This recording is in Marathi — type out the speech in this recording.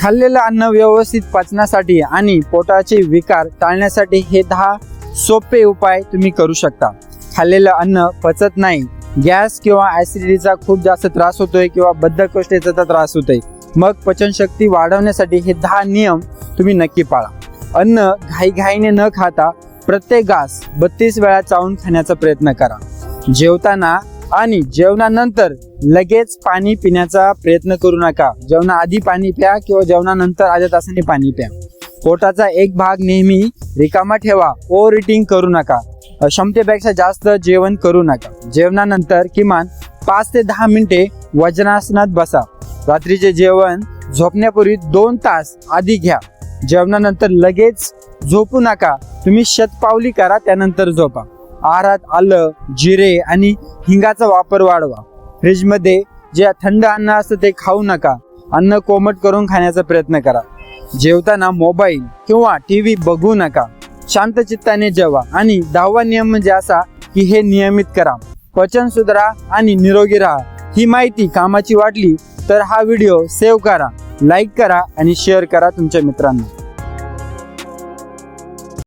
खाल्लेलं अन्न व्यवस्थित पचण्यासाठी आणि पोटाचे विकार टाळण्यासाठी हे 10 सोपे उपाय तुम्ही करू शकता. खाल्लेलं अन्न पचत नाही, गॅस किंवा ऍसिडिटीचा खूप जास्त त्रास होतोय किंवा बद्धकोष्ठतेचा त्रास होतोय, मग पचनशक्ती वाढवण्यासाठी हे 10 नियम तुम्ही नक्की पाळा. अन्न घाईघाईने न खाता प्रत्येक घास 32 वेळा चावून खाण्याचा प्रयत्न करा. जेवताना आणि जेवणानंतर लगेच पाणी पिण्याचा प्रयत्न करू नका. जेवणाआधी पाणी प्या किंवा जेवणानंतर अर्ध्या तासाने पाणी प्या. पोटाचा एक भाग नेहमी रिकामा ठेवा. ओव्हर इटिंग करू नका. क्षमतेपेक्षा जास्त जेवण करू नका. जेवणानंतर किमान 5 ते 10 मिनिटे वज्रासनात बसा. रात्रीचे जेवण झोपण्यापूर्वी 2 तास आधी घ्या. जेवणानंतर लगेच झोपू नका. तुम्ही शतपावली करा, त्यानंतर झोपा. आहारात आलं, जिरे आणि हिंगाचा वापर वाढवा. फ्रीजमध्ये जे थंड अन्न असतं ते खाऊ नका. अन्न कोमट करून खाण्याचा प्रयत्न करा. जेवताना मोबाईल किंवा टीव्ही बघू नका. शांत चित्ताने जेवा. आणि 10वा नियम म्हणजे असा की हे नियमित करा. पचन सुधारा आणि निरोगी राहा. ही माहिती कामाची वाटली तर हा व्हिडिओ सेव्ह करा, लाईक करा आणि शेअर करा तुमच्या मित्रांना.